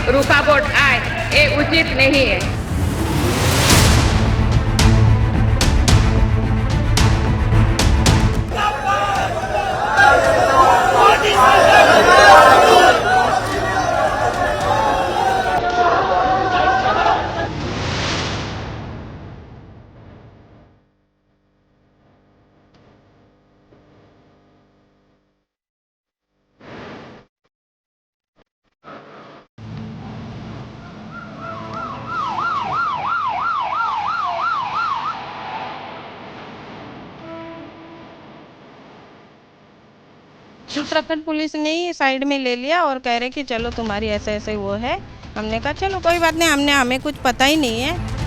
रुकावट आए ये उचित नहीं है। उत्तराखंड पुलिस ने ही साइड में ले लिया और कह रहे कि चलो तुम्हारी ऐसे ऐसे वो है। हमने कहा चलो कोई बात नहीं, हमें कुछ पता ही नहीं है।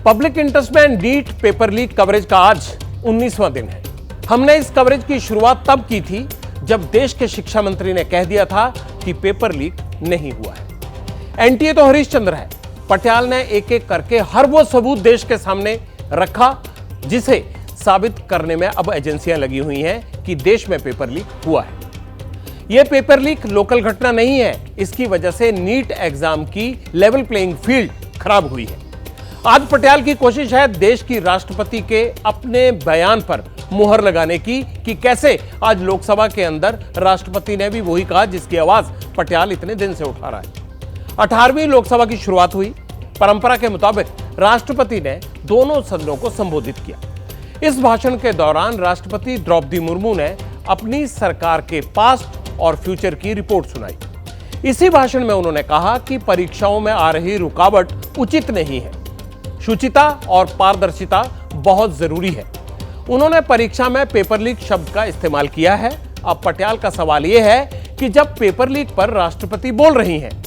पब्लिक इंटरेस्ट में नीट पेपर लीक कवरेज का आज 19वां दिन है। हमने इस कवरेज की शुरुआत तब की थी जब देश के शिक्षा मंत्री ने कह दिया था कि पेपर लीक नहीं हुआ है। एनटीए तो हरीशचंद्र है। पटियाल ने एक एक करके हर वो सबूत देश के सामने रखा जिसे साबित करने में अब एजेंसियां लगी हुई हैं कि देश में पेपर लीक हुआ है। यह पेपर लीक लोकल घटना नहीं है, इसकी वजह से नीट एग्जाम की लेवल प्लेइंग फील्ड खराब हुई है। आज पटियाल की कोशिश है देश की राष्ट्रपति के अपने बयान पर मुहर लगाने की कि कैसे आज लोकसभा के अंदर राष्ट्रपति ने भी वही कहा जिसकी आवाज पटियाल इतने दिन से उठा रहा है। 18वीं लोकसभा की शुरुआत हुई। परंपरा के मुताबिक राष्ट्रपति ने दोनों सदनों को संबोधित किया। इस भाषण के दौरान राष्ट्रपति द्रौपदी मुर्मू ने अपनी सरकार के पास्ट और फ्यूचर की रिपोर्ट सुनाई। इसी भाषण में उन्होंने कहा कि परीक्षाओं में आ रही रुकावट उचित नहीं है। शुचिता और पारदर्शिता बहुत जरूरी है। उन्होंने परीक्षा में पेपर लीक शब्द का इस्तेमाल किया है। अब पटियाल का सवाल यह है कि जब पेपर लीक पर राष्ट्रपति बोल रही हैं,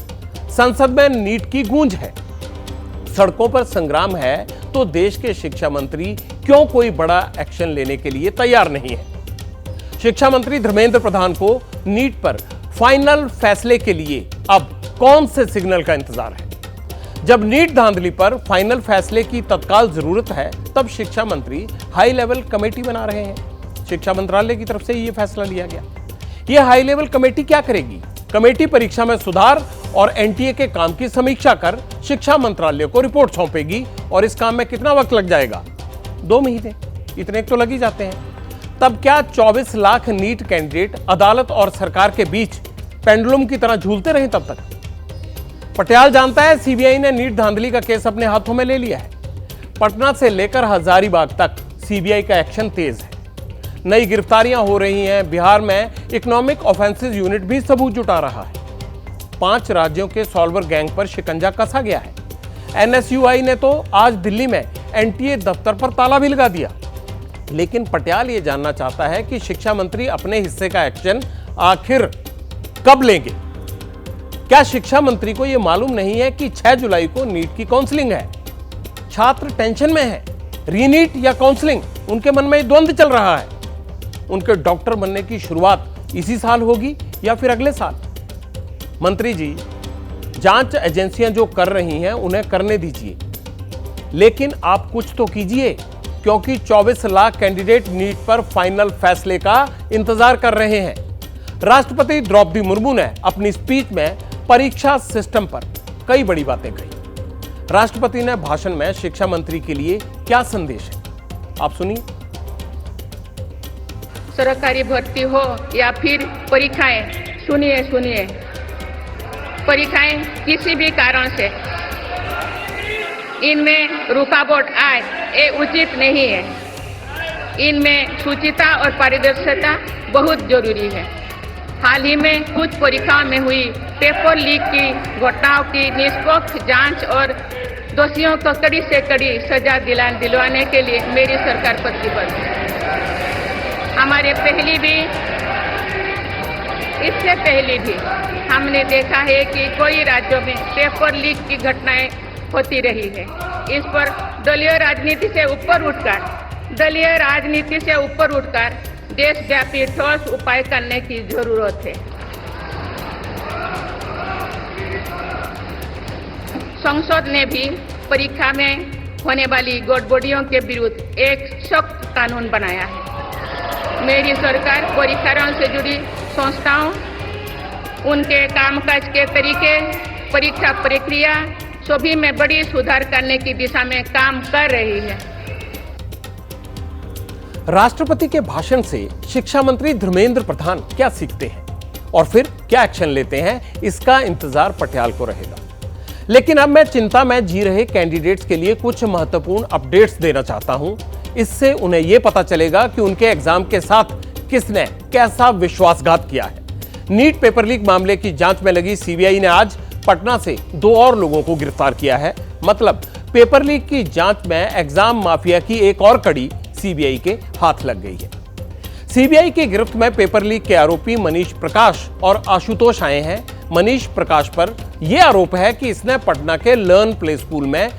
संसद में नीट की गूंज है, सड़कों पर संग्राम है, तो देश के शिक्षा मंत्री क्यों कोई बड़ा एक्शन लेने के लिए तैयार नहीं है? शिक्षा मंत्री धर्मेंद्र प्रधान को नीट पर फाइनल फैसले के लिए अब कौन से सिग्नल का इंतजार है? जब नीट धांधली पर फाइनल फैसले की तत्काल जरूरत है, तब शिक्षा मंत्री हाई लेवल कमेटी बना रहे हैं। शिक्षा मंत्रालय की तरफ से यह फैसला लिया गया। यह हाई लेवल कमेटी क्या करेगी? कमेटी परीक्षा में सुधार और एनटीए के काम की समीक्षा कर शिक्षा मंत्रालय को रिपोर्ट सौंपेगी। और इस काम में कितना वक्त लग जाएगा? 2 महीने, इतने तो लग ही जाते हैं। तब क्या 24 लाख नीट कैंडिडेट अदालत और सरकार के बीच पेंडुलम की तरह झूलते रहे तब तक? पटियाल जानता है सीबीआई ने नीट धांधली का केस अपने हाथों में ले लिया है। पटना से लेकर हजारीबाग तक सीबीआई का एक्शन तेज है। नई गिरफ्तारियां हो रही हैं। बिहार में इकोनॉमिक ऑफेंसेस यूनिट भी सबूत जुटा रहा है। 5 राज्यों के सॉल्वर गैंग पर शिकंजा कसा गया है। एनएसयूआई ने तो आज दिल्ली में एनटीए दफ्तर पर ताला भी लगा दिया। लेकिन पटियाल ये जानना चाहता है कि शिक्षा मंत्री अपने हिस्से का एक्शन आखिर कब लेंगे? क्या शिक्षा मंत्री को यह मालूम नहीं है कि 6 जुलाई को नीट की काउंसलिंग है? छात्र टेंशन में है। रीनीट या काउंसलिंग, उनके मन में द्वंद्व चल रहा है। उनके डॉक्टर बनने की शुरुआत इसी साल होगी या फिर अगले साल? मंत्री जी, जांच एजेंसियां जो कर रही हैं उन्हें करने दीजिए, लेकिन आप कुछ तो कीजिए, क्योंकि 24 लाख कैंडिडेट नीट पर फाइनल फैसले का इंतजार कर रहे हैं। राष्ट्रपति द्रौपदी मुर्मू ने अपनी स्पीच में परीक्षा सिस्टम पर कई बड़ी बातें कही। राष्ट्रपति ने भाषण में शिक्षा मंत्री के लिए क्या संदेश है, आप सुनिए। सरकारी भर्ती हो या फिर परीक्षाएं, सुनिए, परीक्षाएं किसी भी कारण से इनमें रुकावट आए ये उचित नहीं है। इनमें शुचिता और पारदर्शिता बहुत जरूरी है। हाल ही में कुछ परीक्षाओं में हुई पेपर लीक की घटनाओं की निष्पक्ष जांच और दोषियों को कड़ी से कड़ी सजा दिलवाने के लिए मेरी सरकार प्रतिबद्ध है। इससे पहले भी हमने देखा है कि कई राज्यों में पेपर लीक की घटनाएं होती रही है। इस पर दलीय राजनीति से ऊपर उठकर देशव्यापी ठोस उपाय करने की जरूरत है। संसद ने भी परीक्षा में होने वाली गड़बड़ियों के विरुद्ध एक सख्त कानून बनाया है। मेरी सरकार परीक्षाओं से जुड़ी संस्थाओं, उनके कामकाज के तरीके, परीक्षा प्रक्रिया सभी में बड़ी सुधार करने की दिशा में काम कर रही है। राष्ट्रपति के भाषण से शिक्षा मंत्री धर्मेंद्र प्रधान क्या सीखते हैं और फिर क्या एक्शन लेते हैं, इसका इंतजार पटियाल को रहेगा। लेकिन अब मैं चिंता में जी रहे कैंडिडेट्स के लिए कुछ महत्वपूर्ण अपडेट्स देना चाहता हूं। इससे उन्हें यह पता चलेगा कि उनके एग्जाम के साथ किसने कैसा विश्वासघात किया है। नीट पेपर लीक मामले की जांच में लगी सीबीआई ने आज पटना से 2 और लोगों को गिरफ्तार किया है। मतलब पेपर लीक की जांच में एग्जाम माफिया की एक और कड़ी सीबीआई के हाथ लग गई है। सीबीआई की गिरफ्त में पेपर लीक के आरोपी मनीष प्रकाश और आशुतोष आए हैं। मनीष प्रकाश पर यह आरोप है कि इसने पटना के लर्न प्ले स्कूल में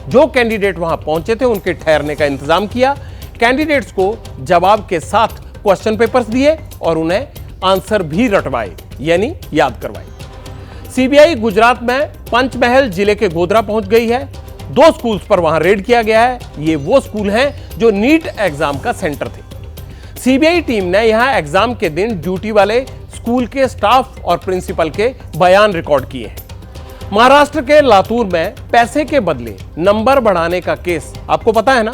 जो कैंडिडेट वहां पहुंचे थे उनके ठहरने का इंतजाम किया, कैंडिडेट्स को जवाब के साथ क्वेश्चन पेपर्स दिए और उन्हें आंसर भी रटवाए, यानी याद करवाए। सीबीआई गुजरात में पंचमहल जिले के गोधरा पहुंच गई है। 2 स्कूल्स पर वहां रेड किया गया है। ये वो स्कूल हैं जो नीट एग्जाम का सेंटर थे। सीबीआई टीम ने यहां एग्जाम के दिन ड्यूटी वाले स्कूल के स्टाफ और प्रिंसिपल के बयान रिकॉर्ड किए हैं। महाराष्ट्र के लातूर में पैसे के बदले नंबर बढ़ाने का केस आपको पता है ना,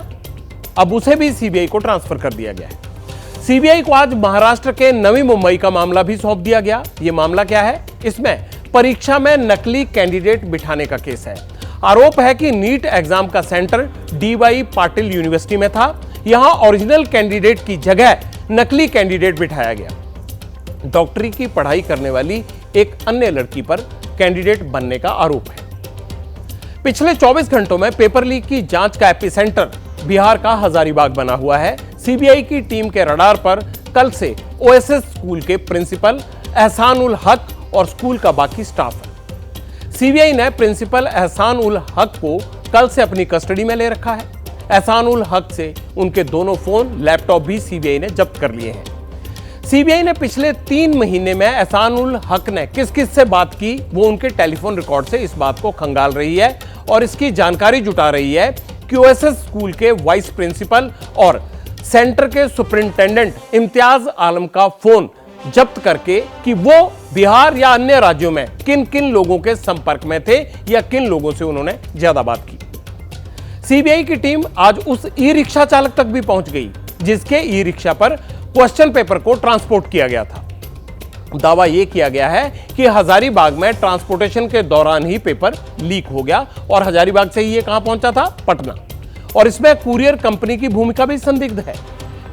अब उसे भी सीबीआई को ट्रांसफर कर दिया गया है। सीबीआई को आज महाराष्ट्र के नवी मुंबई का मामला भी सौंप दिया गया। यह मामला क्या है? इसमें परीक्षा में नकली कैंडिडेट बिठाने का केस है। आरोप है कि नीट एग्जाम का सेंटर डीवाई पाटिल यूनिवर्सिटी में था। यहां ओरिजिनल कैंडिडेट की जगह नकली कैंडिडेट बिठाया गया। डॉक्टरी की पढ़ाई करने वाली एक अन्य लड़की पर कैंडिडेट बनने का आरोप है। पिछले 24 घंटों में पेपर लीक की जांच का एपिसेंटर बिहार का हजारीबाग बना हुआ है। सीबीआई की टीम के रडार पर कल से ओएसएस स्कूल के प्रिंसिपल एहसान उल हक और स्कूल का बाकी स्टाफ है। सीबीआई ने प्रिंसिपल एहसान उल हक को कल से अपनी कस्टडी में ले रखा है। एहसान उल हक से उनके दोनों फोन, लैपटॉप भी सीबीआई ने जब्त कर लिए हैं। सीबीआई ने पिछले 3 महीने में एहसान उल हक ने किस किस से बात की, वो उनके टेलीफोन रिकॉर्ड से इस बात को खंगाल रही है और इसकी जानकारी जुटा रही है कि ओएसएस स्कूल के वाइस प्रिंसिपल और सेंटर के सुपरिंटेंडेंट इम्तियाज आलम का फोन जब्त करके कि वो बिहार या अन्य राज्यों में किन किन लोगों के संपर्क में थे या किन लोगों से उन्होंने ज्यादा बात की। सीबीआई की टीम आज उस ई रिक्शा चालक तक भी पहुंच गई जिसके ई रिक्शा पर क्वेश्चन पेपर को ट्रांसपोर्ट किया गया था। दावा यह किया गया है कि हजारीबाग में ट्रांसपोर्टेशन के दौरान ही पेपर लीक हो गया और हजारीबाग से ही ये कहां पहुंचा था? पटना। और इसमें कुरियर कंपनी की भूमिका भी संदिग्ध है,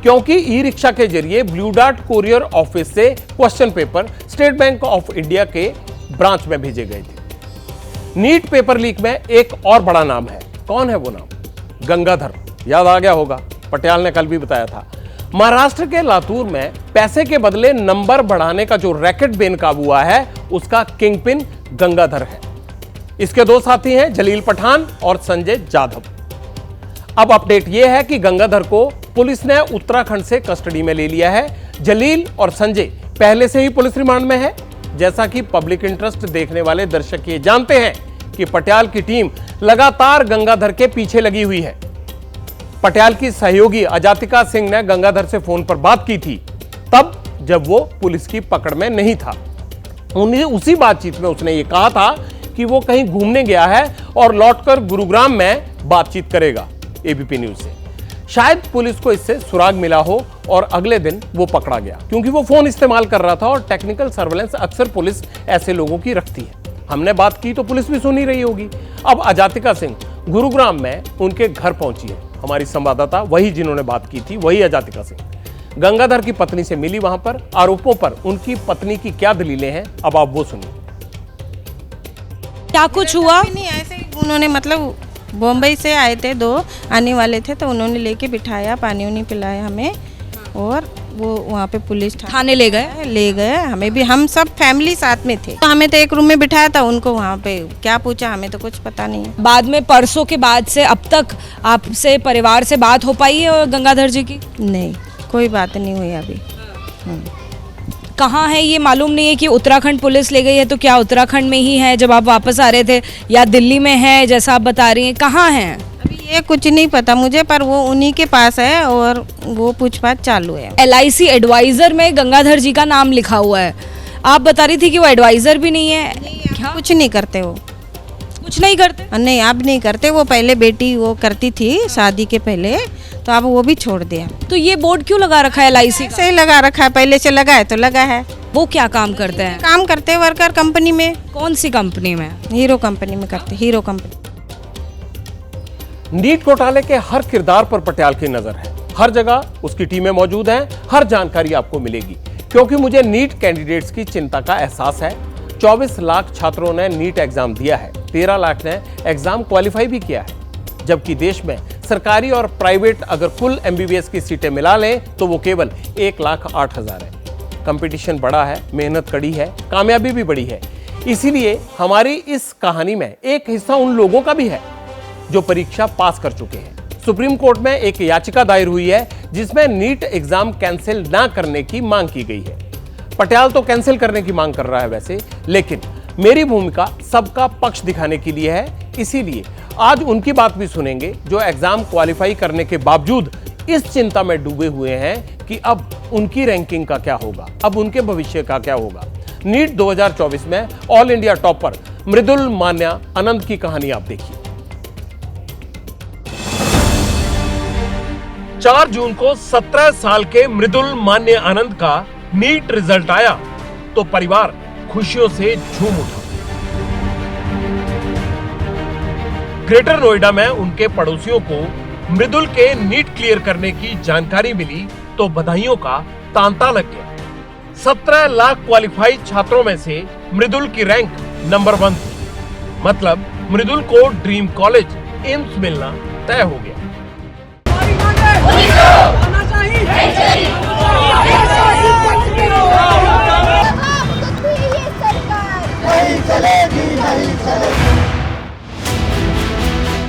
क्योंकि ई रिक्शा के जरिए ब्लू डार्ट कुरियर ऑफिस से question paper state bank of India के ब्रांच में भेजे गए थे। नीट पेपर लीक में एक और बड़ा नाम है। कौन है वो नाम? गंगाधर। याद आ गया होगा, पटियाल ने कल भी बताया था। महाराष्ट्र के लातूर में पैसे के बदले नंबर बढ़ाने का जो रैकेट बेनकाबू हुआ है उसका किंगपिन गंगाधर है। इसके 2 साथी हैं, जलील पठान और संजय जाधव। अब अपडेट यह है कि गंगाधर को पुलिस ने उत्तराखंड से कस्टडी में ले लिया है। जलील और संजय पहले से ही पुलिस रिमांड में है। जैसा कि पब्लिक इंटरेस्ट देखने वाले दर्शक ये जानते हैं कि पटियाल की टीम लगातार गंगाधर के पीछे लगी हुई है। पटियाल की सहयोगी अजातिका सिंह ने गंगाधर से फोन पर बात की थी, तब जब वो पुलिस की पकड़ में नहीं था। उसी बातचीत में उसने ये कहा था कि वो कहीं घूमने गया है और लौटकर गुरुग्राम में बातचीत करेगा एबीपी न्यूज से। शायद पुलिस को इससे सुराग मिला हो और अगले दिन वो पकड़ा गया, क्योंकि वो फोन इस्तेमाल कर रहा था और टेक्निकल सर्वेलेंस अक्सर पुलिस ऐसे लोगों की रखती है। हमने बात की तो पुलिस भी सुन ही रही होगी। अब अजातिका सिंह गुरुग्राम में उनके घर पहुंची है। हमारी संवाददाता वही जिन्होंने बात की थी, वही अजातिका सिंह गंगाधर की पत्नी से मिली। वहां पर आरोपों पर उनकी पत्नी की क्या दलीलें हैं, अब आप वो सुनिए। क्या कुछ हुआ? नहीं, ऐसे ही उन्होंने, मतलब बॉम्बे से आए थे, 2 आने वाले थे, तो उन्होंने लेके बिठाया, पानी उनी पिलाया हमें और वो वहाँ पे पुलिस थाने ले गए हमें भी। हम सब फैमिली साथ में थे, तो हमें तो एक रूम में बिठाया था, उनको वहाँ पे क्या पूछा हमें तो कुछ पता नहीं है। बाद में परसों के बाद से अब तक आपसे परिवार से बात हो पाई है और गंगाधर जी की? नहीं। कोई बात नहीं हुई अभी। कहाँ है ये मालूम नहीं है कि उत्तराखंड पुलिस ले गई है, तो क्या उत्तराखंड में ही है जब आप वापस आ रहे थे, या दिल्ली में है जैसा आप बता रही हैं, कहाँ हैं? अभी ये कुछ नहीं पता मुझे, पर वो उन्हीं के पास है और वो पूछताछ चालू है। LIC एडवाइजर में गंगाधर जी का नाम लिखा हुआ है, आप बता रही थी कि वो एडवाइजर भी नहीं है। क्या कुछ नहीं करते वो, कुछ नहीं करते? नहीं अब नहीं करते। वो पहले बेटी वो करती थी शादी के पहले, तो अब वो भी छोड़ दिया। तो ये बोर्ड क्यों लगा रखा है LIC का? सही लगा रखा है, पहले से लगा है तो लगा है। वो क्या काम करते हैं? काम करते हैं वर्कर कंपनी में। कौन सी कंपनी में? हीरो कंपनी में करते, हीरो कंपनी। नीट घोटाले के हर किरदार पर पटियाल की नजर है, हर जगह उसकी टीमें मौजूद हैं, हर जानकारी आपको मिलेगी, क्योंकि मुझे नीट कैंडिडेट्स की चिंता का एहसास है। 24 लाख छात्रों ने नीट एग्जाम दिया है, 13 लाख ने एग्जाम क्वालिफाई भी किया है, जबकि देश में सरकारी और प्राइवेट अगर कुल MBBS की सीटें मिला लें तो वो केवल 1,08,000 है। कंपटीशन बड़ा है, मेहनत कड़ी है, कामयाबी भी बड़ी है। इसीलिए हमारी इस कहानी में एक हिस्सा उन लोगों का भी है जो परीक्षा पास कर चुके हैं। सुप्रीम कोर्ट में एक याचिका दायर हुई है जिसमें नीट एग्जाम कैंसिल ना करने की मांग की गई है। पटियाल तो कैंसिल करने की मांग कर रहा है वैसे, लेकिन मेरी भूमिका सबका पक्ष दिखाने के लिए है, इसीलिए आज उनकी बात भी सुनेंगे जो एग्जाम क्वालिफाई करने के बावजूद इस चिंता में डूबे हुए हैं कि अब उनकी रैंकिंग का क्या होगा, अब उनके भविष्य का क्या होगा। नीट 2024 में ऑल इंडिया टॉपर मृदुल मान्या आनंद की कहानी आप देखिए। 4 जून को 17 साल के मृदुल मान्य आनंद का नीट रिजल्ट आया तो परिवार खुशियों से झूम उठा। ग्रेटर नोएडा में उनके पड़ोसियों को मृदुल के नीट क्लियर करने की जानकारी मिली तो बधाइयों का तांता लग गया। 17 लाख क्वालिफाइड छात्रों में से मृदुल की रैंक नंबर 1 थी, मतलब मृदुल को ड्रीम कॉलेज एम्स मिलना तय हो गया।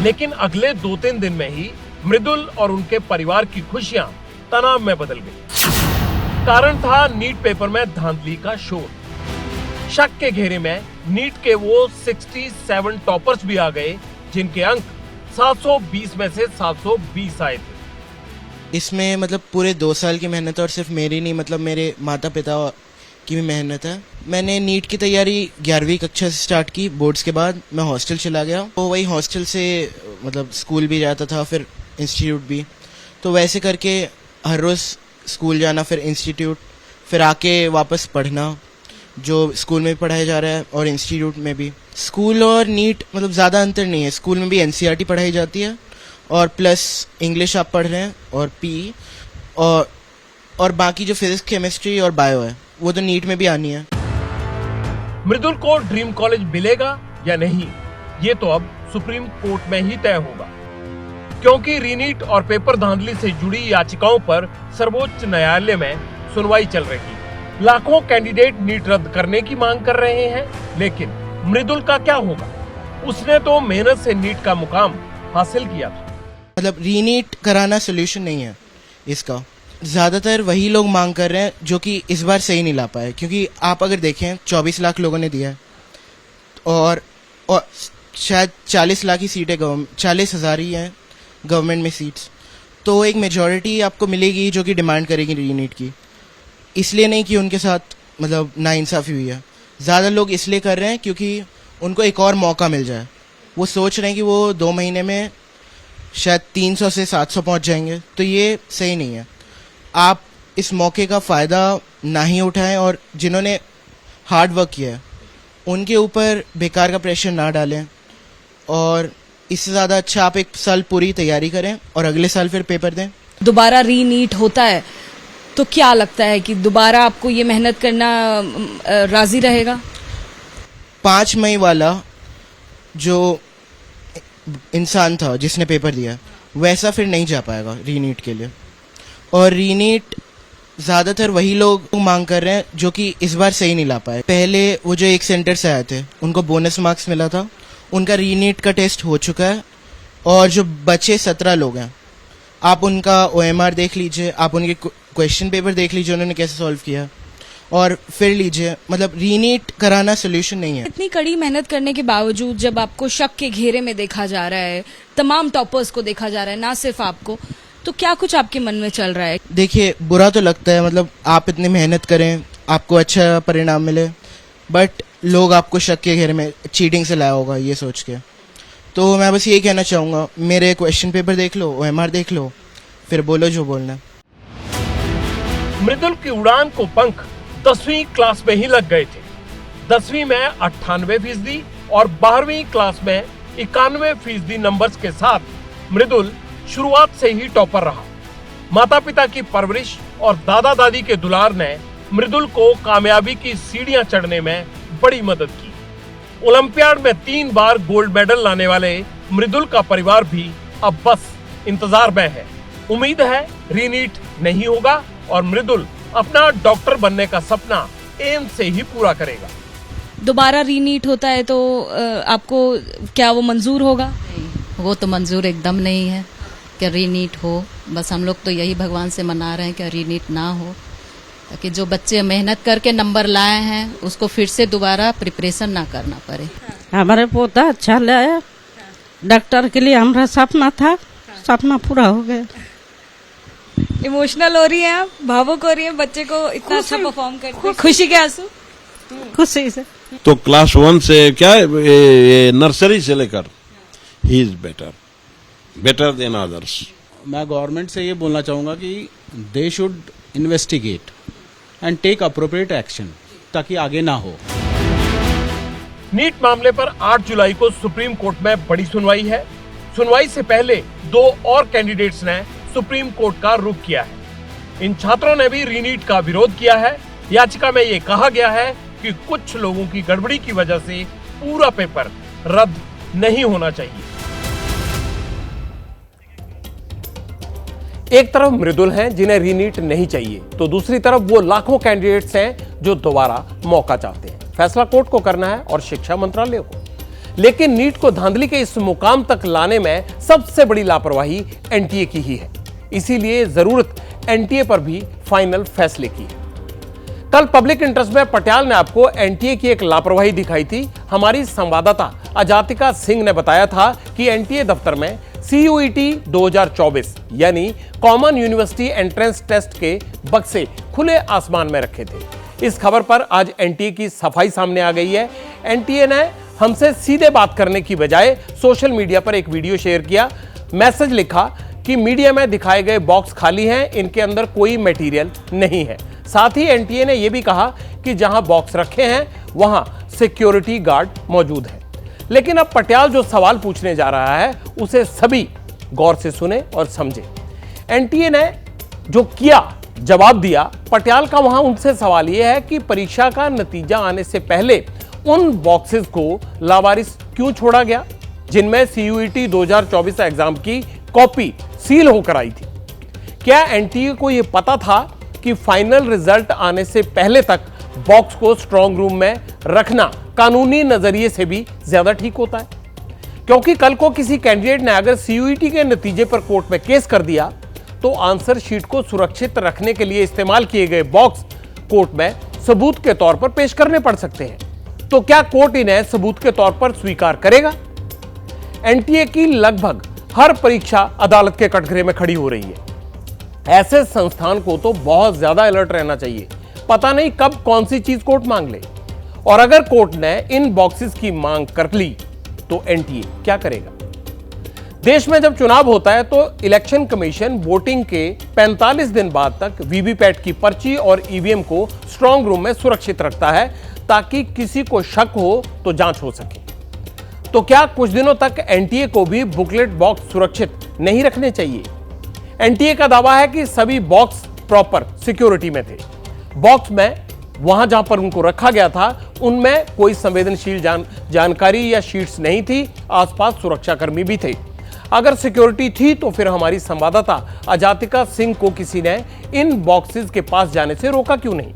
लेकिन अगले 2-3 दिन में ही मृदुल और उनके परिवार की खुशियां तनाव में बदल गई। कारण था नीट पेपर में धांधली का शोर। शक के घेरे में नीट के वो 67 टॉपर्स भी आ गए जिनके अंक 720 में से 720 आए थे। इसमें मतलब पूरे 2 साल की मेहनत है और सिर्फ मेरी नहीं, मतलब मेरे माता पिता की भी मेहनत है। मैंने नीट की तैयारी 11वीं कक्षा से स्टार्ट की। बोर्ड्स के बाद मैं हॉस्टल चला गया, तो वही हॉस्टल से मतलब स्कूल भी जाता था, फिर इंस्टीट्यूट भी। तो वैसे करके हर रोज़ स्कूल जाना, फिर इंस्टीट्यूट, फिर आके वापस पढ़ना, जो स्कूल में भी पढ़ाया जा रहा है और इंस्टीट्यूट में भी। स्कूल और नीट मतलब ज़्यादा अंतर नहीं है। स्कूल में भी NCERT पढ़ाई जाती है और प्लस इंग्लिश आप पढ़ रहे हैं और PE और बाकी जो फिजिक्स, केमिस्ट्री और बायो है वो तो नीट में भी आनी है। मृदुल को ड्रीम कॉलेज मिलेगा या नहीं, ये तो अब सुप्रीम कोर्ट में ही तय होगा, क्योंकि रीनीट और पेपर धांधली से जुड़ी याचिकाओं पर सर्वोच्च न्यायालय में सुनवाई चल रही है। लाखों कैंडिडेट नीट रद्द करने की मांग कर रहे हैं, लेकिन मृदुल का क्या होगा? उसने तो मेहनत से नीट का मुकाम हासिल किया था। मतलब रीनीट कराना सोल्यूशन नहीं है इसका। ज़्यादातर वही लोग मांग कर रहे हैं जो कि इस बार सही नहीं ला पाए, क्योंकि आप अगर देखें 24 लाख लोगों ने दिया है और शायद 40 लाख ही सीटें 40,000 ही हैं गवर्नमेंट में सीट्स, तो एक मेजॉरिटी आपको मिलेगी जो कि डिमांड करेगी रीनीट की। इसलिए नहीं कि उनके साथ मतलब नाइंसाफ़ी हुई है, ज़्यादा लोग इसलिए कर रहे हैं क्योंकि उनको एक और मौका मिल जाए। वो सोच रहे हैं कि वो 2 महीने में शायद 300 से 700 पहुंच जाएंगे, तो ये सही नहीं है। आप इस मौके का फ़ायदा ना ही उठाएं और जिन्होंने हार्ड वर्क किया है उनके ऊपर बेकार का प्रेशर ना डालें, और इससे ज़्यादा अच्छा आप 1 साल पूरी तैयारी करें और अगले साल फिर पेपर दें। दोबारा रीनीट होता है तो क्या लगता है कि दोबारा आपको ये मेहनत करना राजी रहेगा? 5 मई वाला जो इंसान था जिसने पेपर दिया वैसा फिर नहीं जा पाएगा रीनीट के लिए। और रीनीट ज़्यादातर वही लोग मांग कर रहे हैं जो कि इस बार सही नहीं ला पाए। पहले वो जो 1 सेंटर से आए थे उनको बोनस मार्क्स मिला था, उनका रीनीट का टेस्ट हो चुका है, और जो बचे 17 लोग हैं आप उनका OMR देख लीजिए, आप उनके क्वेश्चन पेपर देख लीजिए उन्होंने कैसे सॉल्व किया, और फिर लीजिए, मतलब रीनीट कराना सोल्यूशन नहीं है। इतनी कड़ी मेहनत करने के बावजूद जब आपको शक के घेरे में देखा जा रहा है, तमाम टॉपर्स को देखा जा रहा है, ना सिर्फ आपको, तो क्या कुछ आपके मन में चल रहा है? देखिए बुरा तो लगता है, मतलब आप इतनी मेहनत करें, आपको अच्छा परिणाम मिले, बट लोग आपको शक के घेरे में चीटिंग से लाया होगा ये सोच के। तो मैं बस यही कहना चाहूँगा, मेरे क्वेश्चन पेपर देख लो, OMR देख लो, फिर बोलो जो बोलना। मृदुल की उड़ान को पंख 10वीं क्लास में ही लग गए थे। 10वीं में 98% और 12वीं क्लास में 91% नंबर्स के साथ मृदुल शुरुआत से ही टॉपर रहा। माता पिता की परवरिश और दादा दादी के दुलार ने मृदुल को कामयाबी की सीढ़ियां चढ़ने में बड़ी मदद की। ओलंपियाड में 3 बार गोल्ड मेडल लाने वाले मृदुल का परिवार भी अब बस इंतजार में है। उम्मीद है रीनीट नहीं होगा और मृदुल अपना डॉक्टर बनने का सपना एम्स से ही पूरा करेगा। दोबारा रीनीट होता है तो आपको क्या वो मंजूर होगा? वो तो मंजूर एकदम नहीं है कि रीनीट हो। बस हम लोग तो यही भगवान से मना रहे हैं कि रीनीट ना हो, ताकि जो बच्चे मेहनत करके नंबर लाए हैं उसको फिर से दोबारा प्रिपरेशन ना करना पड़े। हमारे पोता अच्छा लाया, डॉक्टर के लिए हमारा सपना था, सपना पूरा हो गया। इमोशनल हो रही हैं आप, भावुक हो रही हैं, बच्चे को इतना अच्छा परफॉर्म करके खुशी के आंसू? खुशी से। तो क्लास 1 से क्या नर्सरी से लेकर ही इज बेटर देन अदर्स। मैं गवर्नमेंट से ये बोलना चाहूँगा कि they should investigate and take appropriate action, ताकि आगे ना हो। नीट मामले पर 8 जुलाई को सुप्रीम कोर्ट में बड़ी सुनवाई है। सुनवाई से पहले 2 और कैंडिडेट्स ने सुप्रीम कोर्ट का रुख किया है। इन छात्रों ने भी रीनीट का विरोध किया है। याचिका में ये कहा गया है कि कुछ लोगों की गड़बड़ी की वजह से पूरा पेपर रद्द नहीं होना चाहिए। एक तरफ मृदुल हैं जिन्हें रीनीट नहीं चाहिए, तो दूसरी तरफ वो लाखों कैंडिडेट्स हैं जो दोबारा मौका चाहते हैं। फैसला कोर्ट को करना है और शिक्षा मंत्रालय को। लेकिन नीट को धांधली के इस मुकाम तक लाने में सबसे बड़ी लापरवाही एनटीए की ही है। इसीलिए जरूरत एनटीए पर भी फाइनल फैसले की है। कल पब्लिक इंटरेस्ट में पटियाल ने आपको एनटीए की एक लापरवाही दिखाई थी। हमारी संवाददाता अजातिका सिंह ने बताया था कि एनटीए दफ्तर में CUET 2024 यानी कॉमन यूनिवर्सिटी एंट्रेंस टेस्ट के बक्से खुले आसमान में रखे थे। इस खबर पर आज एनटीए की सफाई सामने आ गई है। एनटीए ने हमसे सीधे बात करने की बजाय सोशल मीडिया पर एक वीडियो शेयर किया। मैसेज लिखा कि मीडिया में दिखाए गए बॉक्स खाली हैं, इनके अंदर कोई मटेरियल नहीं है। साथ ही एनटीए ने यह भी कहा कि जहां बॉक्स रखे हैं वहां सिक्योरिटी गार्ड मौजूद है। लेकिन अब पटियाल जो सवाल पूछने जा रहा है उसे सभी गौर से सुने और समझे। एनटीए ने जो किया, जवाब दिया। पटियाल का वहां उनसे सवाल यह है कि परीक्षा का नतीजा आने से पहले उन बॉक्सेस को लावारिस क्यों छोड़ा गया जिनमें CUET 2024 एग्जाम की कॉपी सील होकर आई थी। क्या एनटीए को यह पता था कि फाइनल रिजल्ट आने से पहले तक बॉक्स को स्ट्रांग रूम में रखना कानूनी नजरिए से भी ज्यादा ठीक होता है? क्योंकि कल को किसी कैंडिडेट ने अगर CUET के नतीजे पर कोर्ट में केस कर दिया तो आंसर शीट को सुरक्षित रखने के लिए इस्तेमाल किए गए बॉक्स कोर्ट में सबूत के तौर पर पेश करने पड़ सकते हैं। तो क्या कोर्ट इन्हें सबूत के तौर पर स्वीकार करेगा? एनटीए की लगभग हर परीक्षा अदालत के कटघरे में खड़ी हो रही है। ऐसे संस्थान को तो बहुत ज्यादा अलर्ट रहना चाहिए। पता नहीं कब कौन सी चीज कोर्ट मांग ले। और अगर कोर्ट ने इन बॉक्सेस की मांग कर ली तो एनटीए क्या करेगा? देश में जब चुनाव होता है तो इलेक्शन कमीशन वोटिंग के 45 दिन बाद तक वीवीपैट की पर्ची और ईवीएम को स्ट्रांग रूम में सुरक्षित रखता है ताकि किसी को शक हो तो जांच हो सके। तो क्या कुछ दिनों तक एनटीए को भी बुकलेट बॉक्स सुरक्षित नहीं रखने चाहिए? एनटीए का दावा है कि सभी बॉक्स प्रॉपर सिक्योरिटी में थे। बॉक्स में वहां जहां पर उनको रखा गया था उनमें कोई संवेदनशील जानकारी या शीट्स नहीं थी। आसपास सुरक्षाकर्मी भी थे। अगर सिक्योरिटी थी तो फिर हमारी संवाददाता अजातिका सिंह को किसी ने इन बॉक्सेस के पास जाने से रोका क्यों नहीं?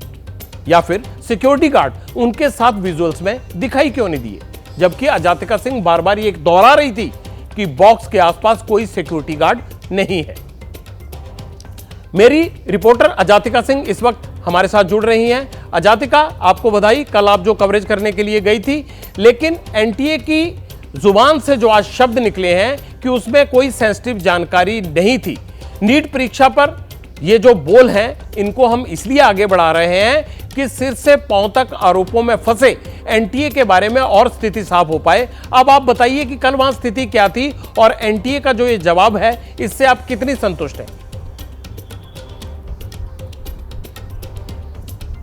या फिर सिक्योरिटी गार्ड उनके साथ विजुअल्स में दिखाई क्यों नहीं दिए? जबकि अजातिका सिंह बार बार ये दोहरा रही थी कि बॉक्स के आसपास कोई सिक्योरिटी गार्ड नहीं है। मेरी रिपोर्टर अजातिका सिंह इस वक्त हमारे साथ जुड़ रही हैं। अजातिका, आपको बधाई, कल आप जो कवरेज करने के लिए गई थी, लेकिन एनटीए की जुबान से जो आज शब्द निकले हैं कि उसमें कोई सेंसिटिव जानकारी नहीं थी। नीट परीक्षा पर ये जो बोल हैं, इनको हम इसलिए आगे बढ़ा रहे हैं कि सिर से पांव तक आरोपों में फंसे एनटीए के बारे में और स्थिति साफ हो पाए। अब आप बताइए कि कल वहां स्थिति क्या थी और एनटीए का जो ये जवाब है, इससे आप कितनी संतुष्ट हैं?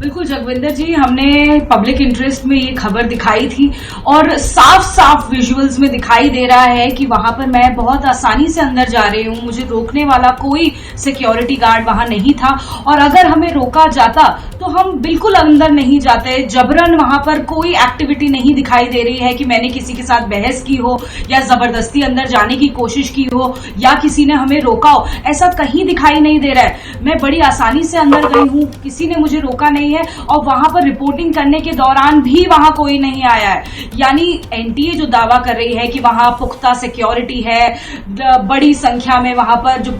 बिल्कुल जगविंदर जी, हमने पब्लिक इंटरेस्ट में ये खबर दिखाई थी और साफ साफ विजुअल्स में दिखाई दे रहा है कि वहां पर मैं बहुत आसानी से अंदर जा रही हूं, मुझे रोकने वाला कोई सिक्योरिटी गार्ड वहां नहीं था और अगर हमें रोका जाता तो हम बिल्कुल अंदर नहीं जाते। जबरन वहां पर कोई एक्टिविटी नहीं दिखाई दे रही है कि मैंने किसी के साथ बहस की हो या जबरदस्ती अंदर जाने की कोशिश की हो या किसी ने हमें रोका हो, ऐसा कहीं दिखाई नहीं दे रहा है। मैं बड़ी आसानी से अंदर गई हूं, किसी ने मुझे रोका नहीं है और वहां पर रिपोर्टिंग करने के दौरान भी वहां कोई नहीं आया है। यानी एनटीए जो दावा कर रही है कि वहां पुख्ता सिक्योरिटी है, बड़ी संख्या में वहां पर जो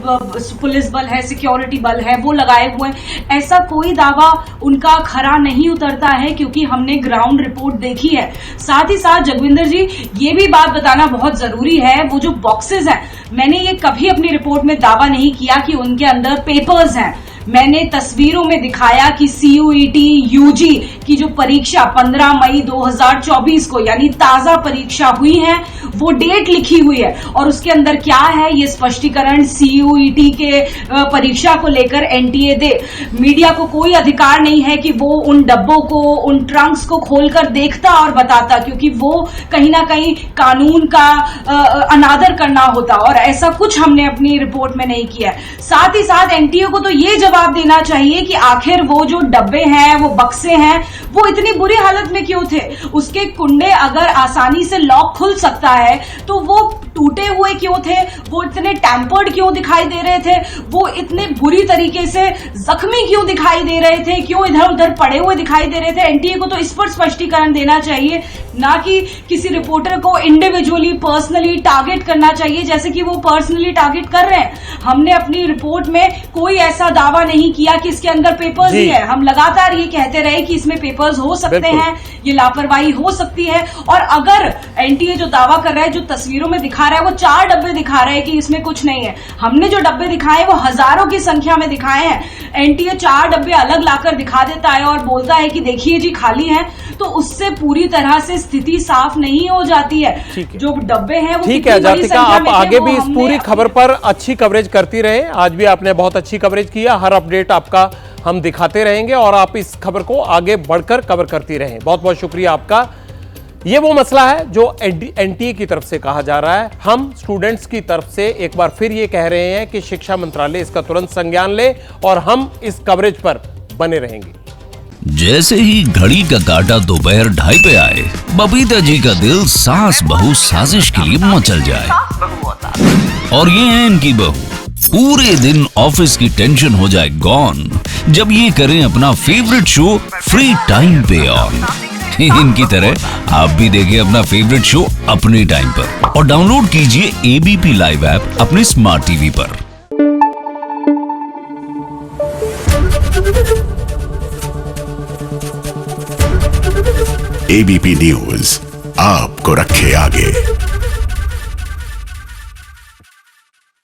पुलिस बल है, सिक्योरिटी बल है, वो लगाए हुए हैं, ऐसा कोई दावा उनका खरा नहीं उतरता है क्योंकि हमने ग्राउंड रिपोर्ट देखी है। साथ ही साथ जगविंदर जी, ये भी बात बताना बहुत जरूरी है, वो जो बॉक्सेस हैं, मैंने ये कभी अपनी रिपोर्ट में दावा नहीं किया कि उनके अंदर पेपर्स हैं। मैंने तस्वीरों में दिखाया कि सीयूईटी यूजी की जो परीक्षा 15 मई 2024 को यानी ताजा परीक्षा हुई है, वो डेट लिखी हुई है और उसके अंदर क्या है ये स्पष्टीकरण सीयूईटी के परीक्षा को लेकर एनटीए दे। मीडिया को कोई अधिकार नहीं है कि वो उन डब्बों को, उन ट्रंक्स को खोलकर देखता और बताता, क्योंकि वो कहीं ना कहीं कानून का अनादर करना होता और ऐसा कुछ हमने अपनी रिपोर्ट में नहीं किया। साथ ही साथ एनटीए को तो ये जवाब देना चाहिए कि आखिर वो जो डब्बे हैं, वो बक्से हैं, वो इतनी बुरी हालत में क्यों थे? उसके कुंडे अगर आसानी से लॉक खुल सकता है तो वो टूटे हुए क्यों थे? वो इतने टैम्पर्ड क्यों दिखाई दे रहे थे? वो इतने बुरी तरीके से जख्मी क्यों दिखाई दे रहे थे? क्यों इधर उधर पड़े हुए दिखाई दे रहे थे? एनटीए को तो इस पर स्पष्टीकरण देना चाहिए, ना कि किसी रिपोर्टर को इंडिविजुअली पर्सनली टारगेट करना चाहिए जैसे कि वो पर्सनली टारगेट कर रहे हैं। हमने अपनी रिपोर्ट में कोई ऐसा दावा नहीं किया कि इसके अंदर पेपर्स ही है। हम लगातार ये कहते रहे कि इसमें पेपर्स हो सकते हैं, ये लापरवाही हो सकती है। और अगर एनटीए जो दावा कर रहा है, जो तस्वीरों में दिखा रहा है, वो 4 डब्बे दिखा रहे हैं कि इसमें कुछ नहीं है। हमने जो डब्बे दिखाए वो हजारों की संख्या में दिखाए हैं। एनटीए 4 डब्बे अलग लाकर दिखा देता है और बोलता है कि देखिए जी खाली हैं, तो उससे पूरी तरह से स्थिति साफ नहीं हो जाती है। जो डब्बे हैं वो ठीक है अजातिका, आप आगे भी इस पूरी खबर पर अच्छी कवरेज करती रहे। आज भी आपने बहुत अच्छी कवरेज किया, हर अपडेट आपका हम दिखाते रहेंगे और आप इस खबर को आगे बढ़कर कवर करती रहें। बहुत बहुत शुक्रिया आपका। ये वो मसला है जो एनटीए की तरफ से कहा जा रहा है। हम स्टूडेंट्स की तरफ से एक बार फिर ये कह रहे हैं कि शिक्षा मंत्रालय इसका तुरंत संज्ञान ले और हम इस कवरेज पर बने रहेंगे। जैसे ही घड़ी का काटा दोपहर 2:30 पे आए, बबीता जी का दिल सास बहू साजिश के लिए मचल जाए। और ये है इनकी बहू, पूरे दिन ऑफिस की टेंशन हो जाए गॉन जब ये करें अपना फेवरेट शो फ्री टाइम पे ऑन। इनकी तरह आप भी देखिए अपना फेवरेट शो अपने टाइम पर और डाउनलोड कीजिए एबीपी लाइव ऐप अपने स्मार्ट टीवी पर। एबीपी न्यूज आपको रखे आगे।